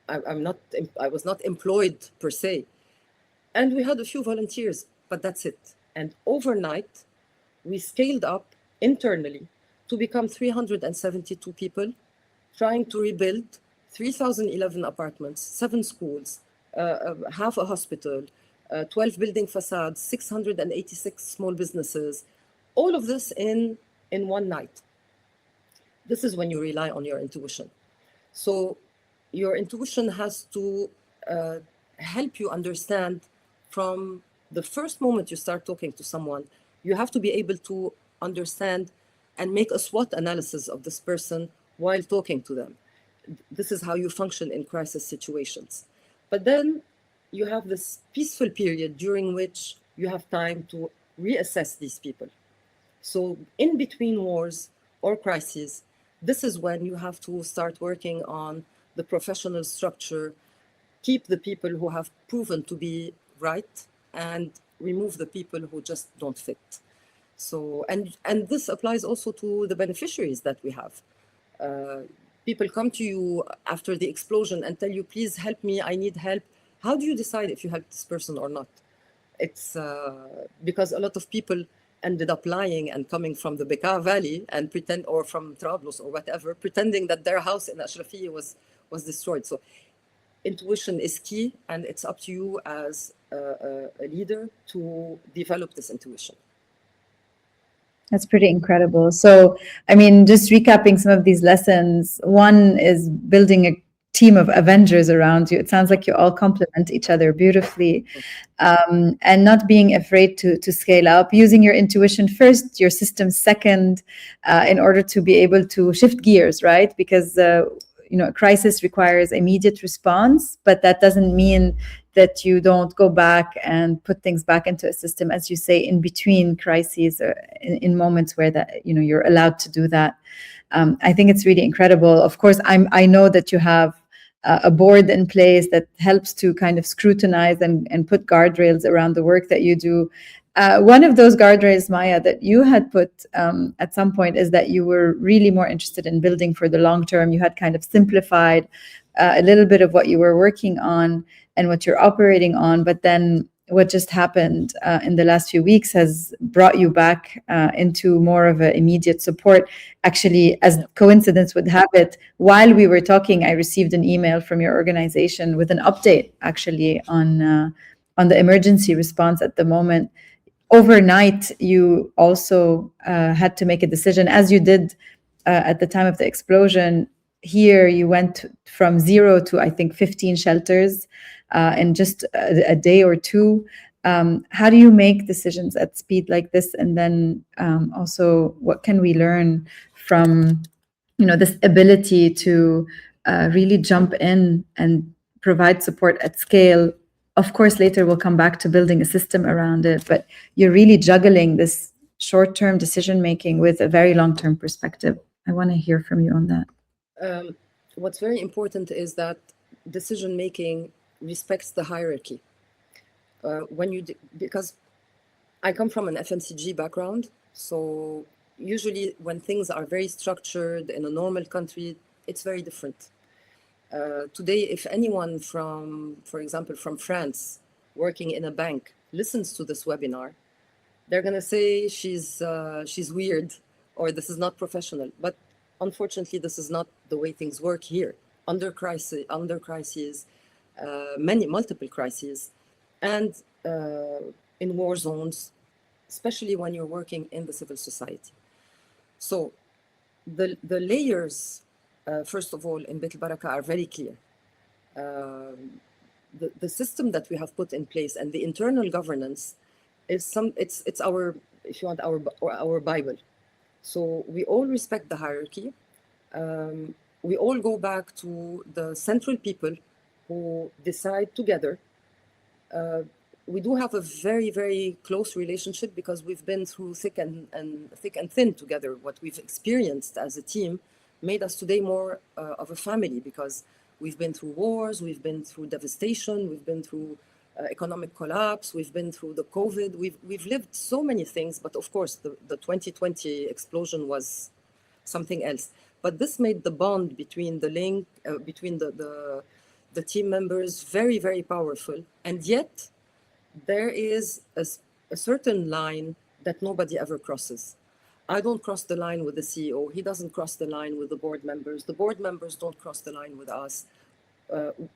I'm not, I was not employed per se. And we had a few volunteers, but that's it. And overnight, we scaled up internally to become 372 people, trying to rebuild 3,011 apartments, 7 schools, half a hospital, 12 building facades, 686 small businesses, all of this in one night. This is when you rely on your intuition. So your intuition has to help you understand from the first moment you start talking to someone. You have to be able to understand and make a SWOT analysis of this person while talking to them. This is how you function in crisis situations. But then you have this peaceful period during which you have time to reassess these people. So in between wars or crises, this is when you have to start working on the professional structure, keep the people who have proven to be right, and remove the people who just don't fit. So, and this applies also to the beneficiaries that we have. People come to you after the explosion and tell you, please help me, I need help. How do you decide if you help this person or not? It's because a lot of people ended up lying and coming from the Bekaa Valley and pretend, or from Trablus or whatever, pretending that their house in Ashrafiyya was destroyed. So intuition is key, and it's up to you as a leader to develop this intuition. That's pretty incredible. So, I mean, just recapping some of these lessons, one is building a team of Avengers around you. It sounds like you all complement each other beautifully. And not being afraid to scale up, using your intuition first, your system second, in order to be able to shift gears, right? Because a crisis requires immediate response, but that doesn't mean that you don't go back and put things back into a system, as you say, in between crises, or in moments where that you're allowed to do that. I think it's really incredible. Of course, I know that you have a board in place that helps to kind of scrutinize and put guardrails around the work that you do. One of those guardrails, Maya, that you had put at some point is that you were really more interested in building for the long term. You had kind of simplified a little bit of what you were working on and what you're operating on, but then what just happened in the last few weeks has brought you back into more of an immediate support. Actually, as coincidence would have it, while we were talking, I received an email from your organization with an update, actually, on the emergency response at the moment. Overnight, you also had to make a decision, as you did at the time of the explosion. Here, you went from 0 to, I think, 15 shelters in just a day or two. How do you make decisions at speed like this? And then also, what can we learn from this ability to really jump in and provide support at scale? Of course, later we'll come back to building a system around it, but you're really juggling this short-term decision-making with a very long-term perspective. I want to hear from you on that. What's very important is that decision-making respects the hierarchy. Because I come from an FMCG background, so usually when things are very structured in a normal country, it's very different. Today, if anyone for example, from France, working in a bank, listens to this webinar, they're going to say she's weird, or this is not professional. But unfortunately, this is not the way things work here. Under crises, multiple crises, and in war zones, especially when you're working in the civil society. So the layers, first of all, in Beit el Baraka are very clear. The system that we have put in place and the internal governance is it's our, if you want, our Bible. So we all respect the hierarchy. We all go back to the central people who decide together. We do have a very, very close relationship because we've been through thick and thin together. What we've experienced as a team made us today more of a family, because we've been through wars, we've been through devastation, we've been through economic collapse, we've been through the COVID, we've lived so many things. But of course, the 2020 explosion was something else. But this made the bond between between the team members very, very powerful. And yet, there is a certain line that nobody ever crosses. I don't cross the line with the CEO. He doesn't cross the line with the board members. The board members don't cross the line with us.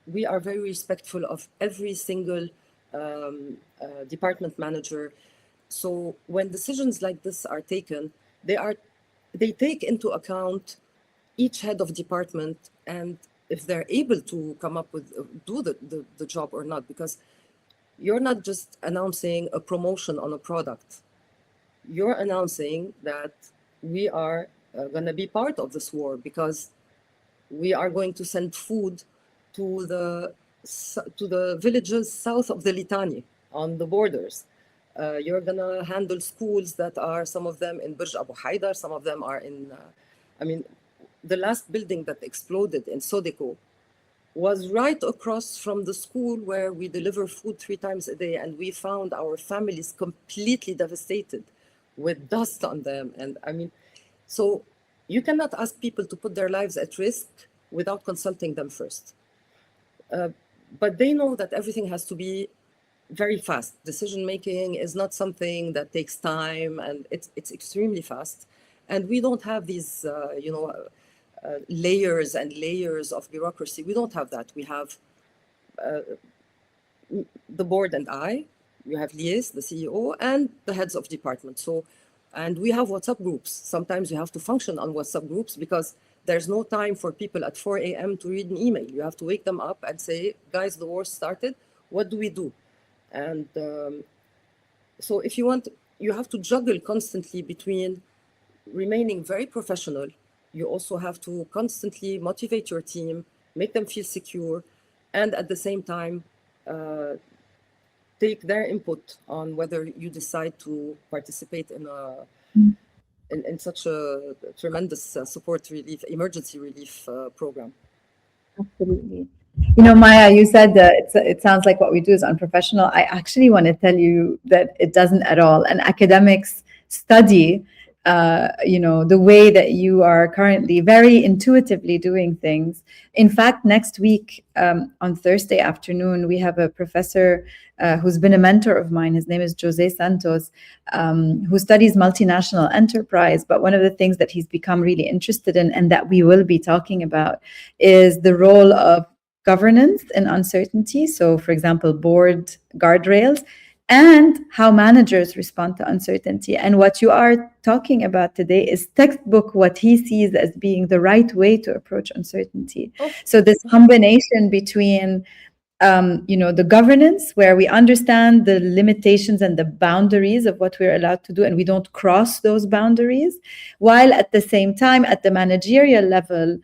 We are very respectful of every single department manager. So when decisions like this are taken, they take into account each head of department, and if they're able to come up with, do the job or not, because you're not just announcing a promotion on a product. You're announcing that we are going to be part of this war, because we are going to send food to the villages south of the Litani on the borders. You're going to handle schools that are, some of them in Burj Abu Haidar, some of them are in, the last building that exploded in Sodeko was right across from the school where we deliver food 3 times a day. And we found our families completely devastated with dust on them. And so you cannot ask people to put their lives at risk without consulting them first. But they know that everything has to be very fast. Decision-making is not something that takes time, and it's extremely fast. And we don't have these, layers and layers of bureaucracy. We don't have that. We have the board and you have Lies, the CEO, and the heads of department. So, and we have WhatsApp groups. Sometimes you have to function on WhatsApp groups because there's no time for people at 4 a.m. to read an email. You have to wake them up and say, guys, the war started. What do we do? And so if you want, you have to juggle constantly between remaining very professional you also have to constantly motivate your team, make them feel secure, and at the same time, uh, take their input on whether you decide to participate in such a tremendous support relief, emergency relief program. Absolutely. You know, Maya, you said that it sounds like what we do is unprofessional. I actually want to tell you that it doesn't at all. And academics study, the way that you are currently very intuitively doing things. In fact, next week, on Thursday afternoon, we have a professor who's been a mentor of mine. His name is Jose Santos, who studies multinational enterprise. But one of the things that he's become really interested in and that we will be talking about is the role of governance and uncertainty. So, for example, board guardrails and how managers respond to uncertainty. And what you are talking about today is textbook what he sees as being the right way to approach uncertainty. Oh, So this combination between the governance, where we understand the limitations and the boundaries of what we're allowed to do, and we don't cross those boundaries, while at the same time, at the managerial level,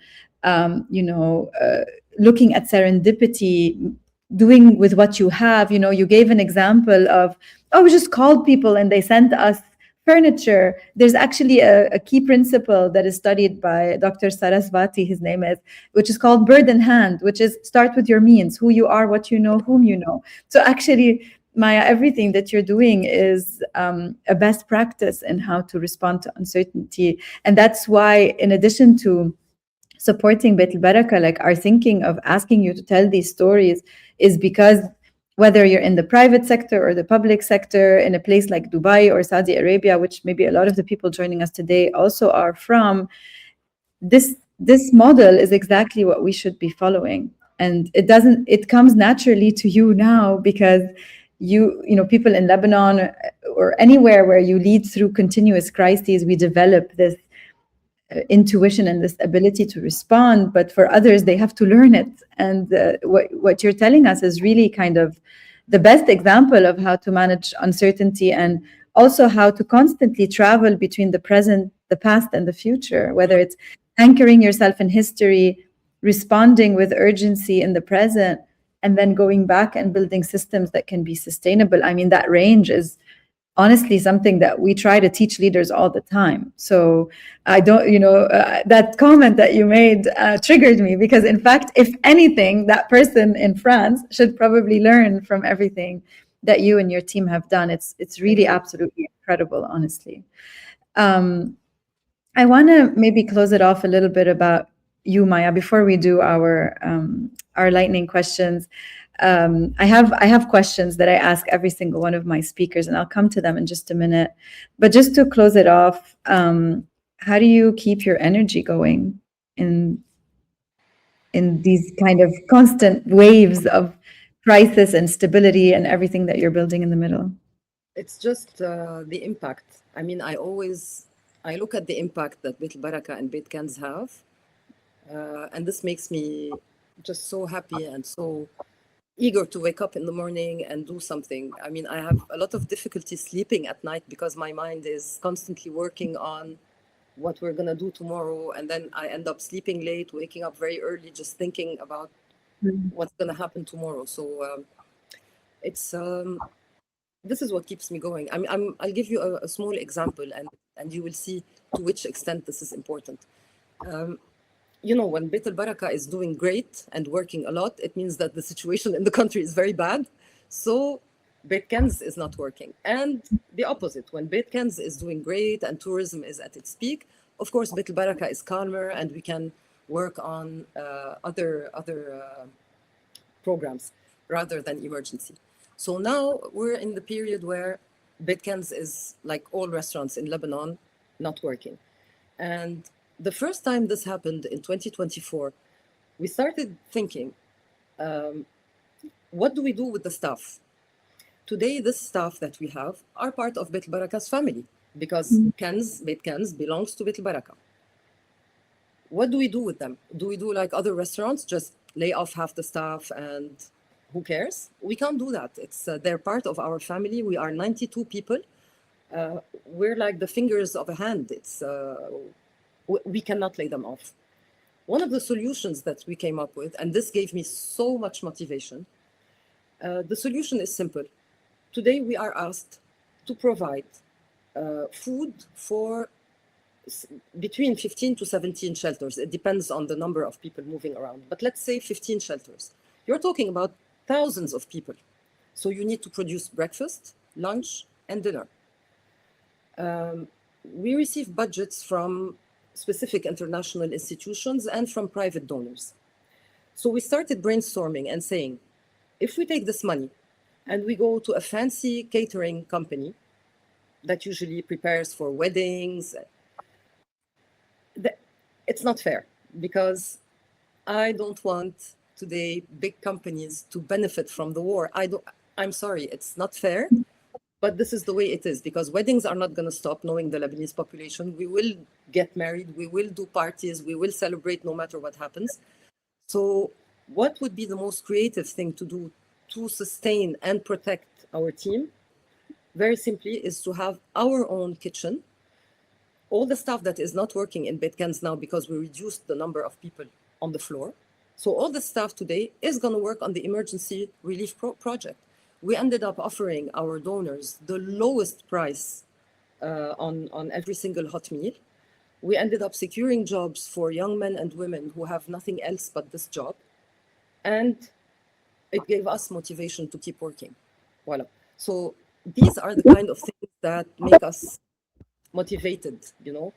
looking at serendipity, doing with what you have. You gave an example of, oh, we just called people and they sent us furniture. There's actually a key principle that is studied by Dr. Saraswati, his name is, which is called bird in hand, which is start with your means, who you are, what you know, whom you know. So actually, Maya, everything that you're doing is a best practice in how to respond to uncertainty. And that's why, in addition to supporting Beit el Baraka, like our thinking of asking you to tell these stories is because whether you're in the private sector or the public sector, in a place like Dubai or Saudi Arabia, which maybe a lot of the people joining us today also are from, this model is exactly what we should be following. And it comes naturally to you now because people in Lebanon or anywhere where you lead through continuous crises, we develop this intuition and this ability to respond, but for others they have to learn it. And what you're telling us is really kind of the best example of how to manage uncertainty and also how to constantly travel between the present, the past, and the future, whether it's anchoring yourself in history, responding with urgency in the present, and then going back and building systems that can be sustainable. I mean, that range is honestly something that we try to teach leaders all the time. So I don't, that comment that you made triggered me, because in fact, if anything, that person in France should probably learn from everything that you and your team have done. It's really absolutely incredible, honestly. I want to maybe close it off a little bit about you, Maya, before we do our lightning questions. I have questions that I ask every single one of my speakers, and I'll come to them in just a minute. But just to close it off, how do you keep your energy going in these kind of constant waves of crisis and stability and everything that you're building in the middle? It's just the impact. I mean, I look at the impact that Beit el Baraka and Beit Kanz have, and this makes me just so happy and so eager to wake up in the morning and do something. I mean, I have a lot of difficulty sleeping at night because my mind is constantly working on what we're going to do tomorrow. And then I end up sleeping late, waking up very early, just thinking about what's going to happen tomorrow. So this is what keeps me going. I mean, I'll give you a small example, and you will see to which extent this is important. When Beit el Baraka is doing great and working a lot, it means that the situation in the country is very bad. So Beit Kanz is not working. And the opposite, when Beit Kanz is doing great and tourism is at its peak, of course, Beit el Baraka is calmer and we can work on other programs rather than emergency. So now we're in the period where Beit Kanz is, like all restaurants in Lebanon, not working. And the first time this happened in 2024, we started thinking, what do we do with the staff? Today, this staff that we have are part of Beit el Baraka's family because Beit Kanz belongs to Beit el Baraka. What do we do with them? Do we do like other restaurants, just lay off half the staff and who cares? We can't do that. They're part of our family. We are 92 people. We're like the fingers of a hand. We cannot lay them off. One of the solutions that we came up with, and this gave me so much motivation, the solution is simple. Today, we are asked to provide food for between 15 to 17 shelters. It depends on the number of people moving around, but let's say 15 shelters. You're talking about thousands of people. So you need to produce breakfast, lunch, and dinner. We receive budgets from specific international institutions and from private donors. So we started brainstorming and saying, if we take this money and we go to a fancy catering company that usually prepares for weddings, it's not fair, because I don't want today big companies to benefit from the war. I'm sorry, it's not fair, but this is the way it is, because weddings are not going to stop, knowing the Lebanese population. We will get married, we will do parties, we will celebrate no matter what happens. So what would be the most creative thing to do to sustain and protect our team? Very simply, is to have our own kitchen. All the stuff that is not working in Beit Kanz now, because we reduced the number of people on the floor. So all the staff today is going to work on the emergency relief project. We ended up offering our donors the lowest price on every single hot meal. We ended up securing jobs for young men and women who have nothing else but this job. And it gave us motivation to keep working. Voila. So these are the kind of things that make us motivated, you know.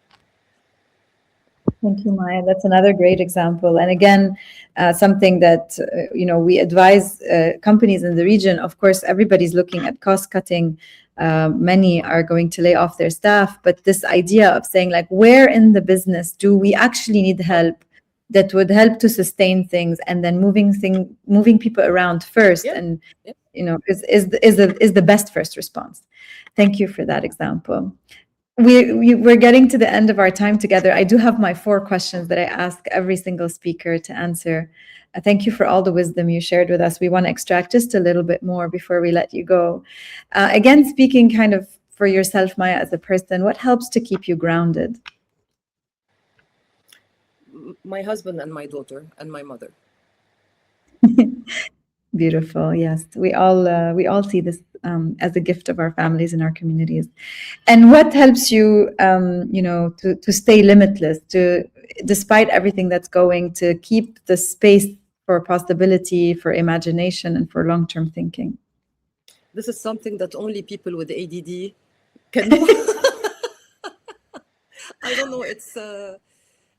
Thank you, Maya. That's another great example. And again, something that, we advise companies in the region. Of course, everybody's looking at cost cutting. Many are going to lay off their staff. But this idea of saying, like, where in the business do we actually need help that would help to sustain things, and then moving people around first, and is the best first response. Thank you for that example. We're getting to the end of our time together. I do have my 4 questions that I ask every single speaker to answer. Thank you for all the wisdom you shared with us. We want to extract just a little bit more before we let you go. Again, speaking kind of for yourself, Maya, as a person, what helps to keep you grounded? My husband and my daughter and my mother. Beautiful. Yes, we all see this as a gift of our families and our communities. And what helps you, to stay limitless, despite everything that's going, to keep the space for possibility, for imagination, and for long-term thinking? This is something that only people with ADD can do. I don't know.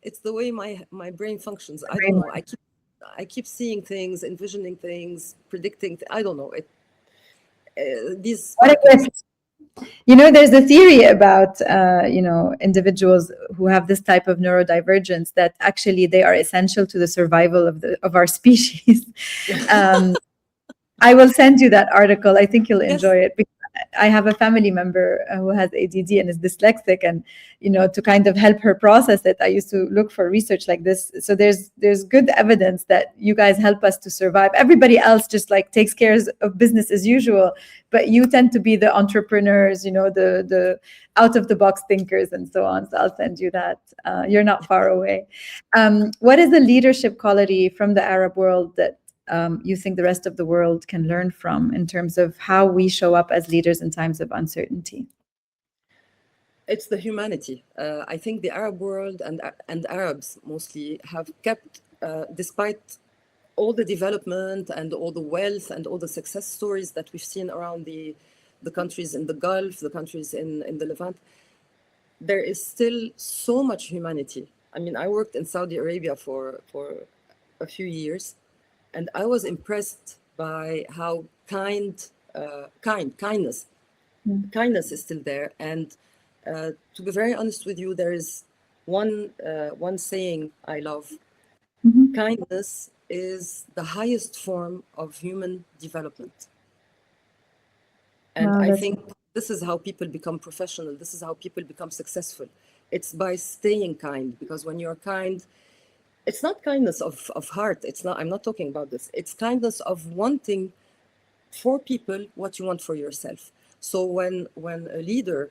It's the way my brain functions. I don't know. I keep seeing things, envisioning things, predicting. I don't know. What a gift. There's a theory about individuals who have this type of neurodivergence, that actually they are essential to the survival of our species. I will send you that article. I think you'll enjoy it, because I have a family member who has ADD and is dyslexic, and to kind of help her process it, I used to look for research like this. So there's good evidence that you guys help us to survive. Everybody else just like takes care of business as usual, but you tend to be the entrepreneurs, the out of the box thinkers, and so on. So I'll send you that. You're not far away. What is a leadership quality from the Arab world that you think the rest of the world can learn from, in terms of how we show up as leaders in times of uncertainty? It's the humanity. I think the Arab world and Arabs mostly have kept, despite all the development and all the wealth and all the success stories that we've seen around the countries in the Gulf, the countries in the Levant, there is still so much humanity. I mean, I worked in Saudi Arabia for a few years, and I was impressed by how kindness is still there. And to be very honest with you, there is one saying I love. Mm-hmm. Kindness is the highest form of human development. And I think this is how people become professional. This is how people become successful. It's by staying kind, because when you're kind, it's not kindness of heart. I'm not talking about this. It's kindness of wanting for people what you want for yourself. So when a leader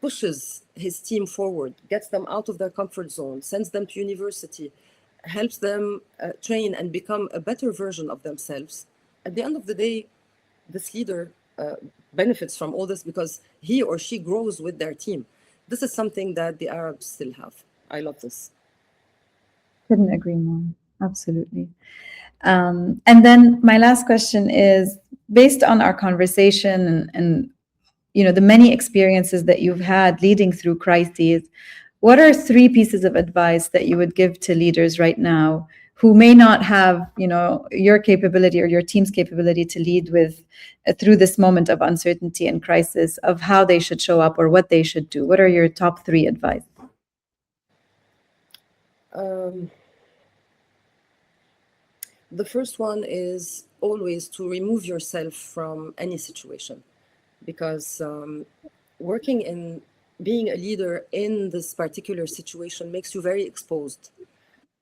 pushes his team forward, gets them out of their comfort zone, sends them to university, helps them train and become a better version of themselves, at the end of the day, this leader benefits from all this because he or she grows with their team. This is something that the Arabs still have. I love this. Couldn't agree more. Absolutely. And then my last question is, based on our conversation and the many experiences that you've had leading through crises, what are 3 pieces of advice that you would give to leaders right now who may not have, your capability or your team's capability to lead with through this moment of uncertainty and crisis, of how they should show up or what they should do? What are your top 3 advice? The first one is always to remove yourself from any situation, because being a leader in this particular situation makes you very exposed.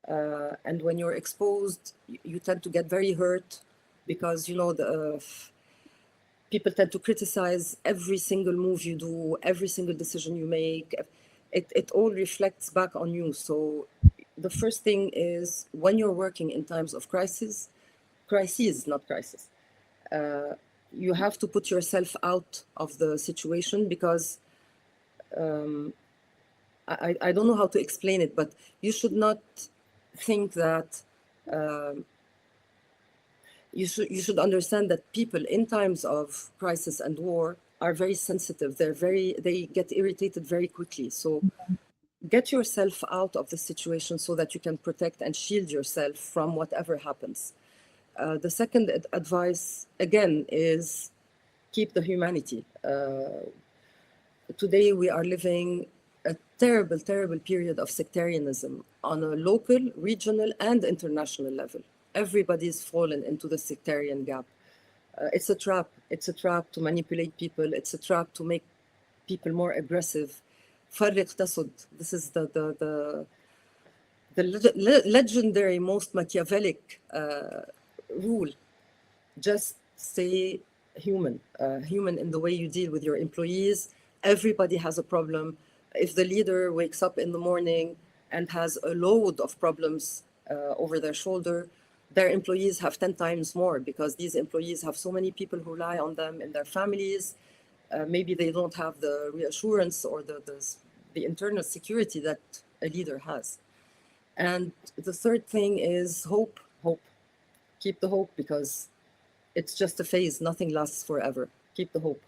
And when you're exposed, you tend to get very hurt because, people tend to criticize every single move you do, every single decision you make. It all reflects back on you. So the first thing is, when you're working in times of crises, you have to put yourself out of the situation, because I don't know how to explain it, but you should not think that you should understand that people in times of crisis and war are very sensitive. They get irritated very quickly. So get yourself out of the situation so that you can protect and shield yourself from whatever happens. The second advice, again, is keep the humanity. Today we are living a terrible, terrible period of sectarianism on a local, regional, and international level. Everybody's fallen into the sectarian gap. It's a trap. It's a trap to manipulate people. It's a trap to make people more aggressive. فرق تسد. This is the legendary, most Machiavellic rule. Just stay human. Human in the way you deal with your employees. Everybody has a problem. If the leader wakes up in the morning and has a load of problems over their shoulder, their employees have 10 times more, because these employees have so many people who rely on them in their families. Maybe they don't have the reassurance or the internal security that a leader has. And the third thing is hope. Keep the hope, because it's just a phase. Nothing lasts forever. Keep the hope.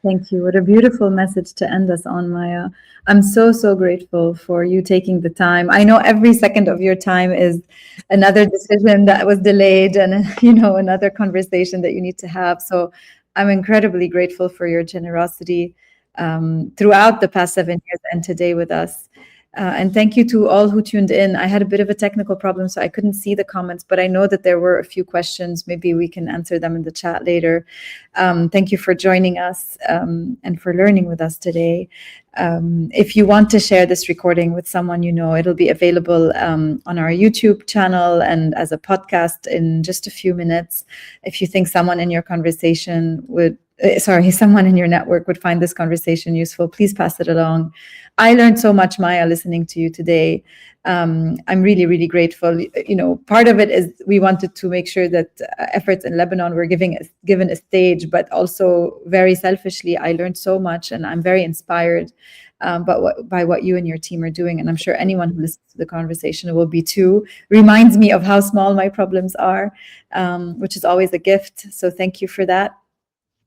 Thank you. What a beautiful message to end us on, Maya. I'm so, so grateful for you taking the time. I know every second of your time is another decision that was delayed and, another conversation that you need to have. So I'm incredibly grateful for your generosity throughout the past 7 years and today with us. And thank you to all who tuned in. I had a bit of a technical problem, so I couldn't see the comments, but I know that there were a few questions. Maybe we can answer them in the chat later. Thank you for joining us and for learning with us today. If you want to share this recording with someone it'll be available on our YouTube channel and as a podcast in just a few minutes. If you think someone in your someone in your network would find this conversation useful, please pass it along. I learned so much, Maya, listening to you today. I'm really, really grateful. Part of it is we wanted to make sure that efforts in Lebanon were given a stage, but also very selfishly, I learned so much, and I'm very inspired by what you and your team are doing. And I'm sure anyone who listens to the conversation will be too. Reminds me of how small my problems are, which is always a gift. So thank you for that.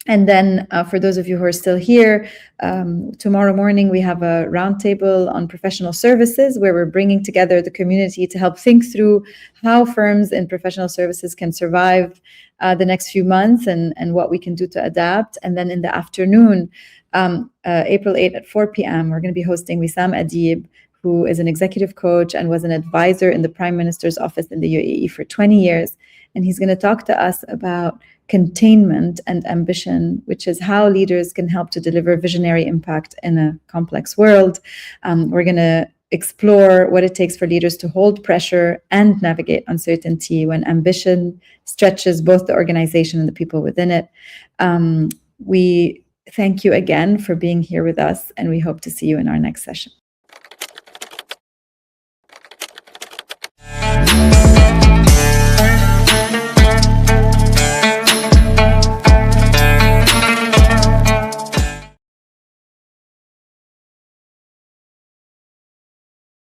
And then for those of you who are still here, tomorrow morning we have a roundtable on professional services where we're bringing together the community to help think through how firms in professional services can survive the next few months and what we can do to adapt. And then in the afternoon, April 8 at 4 p.m., we're going to be hosting Wissam Adib, who is an executive coach and was an advisor in the Prime Minister's office in the UAE for 20 years. And he's going to talk to us about containment and ambition, which is how leaders can help to deliver visionary impact in a complex world. We're going to explore what it takes for leaders to hold pressure and navigate uncertainty when ambition stretches both the organization and the people within it. We Thank you again for being here with us, and we hope to see you in our next session.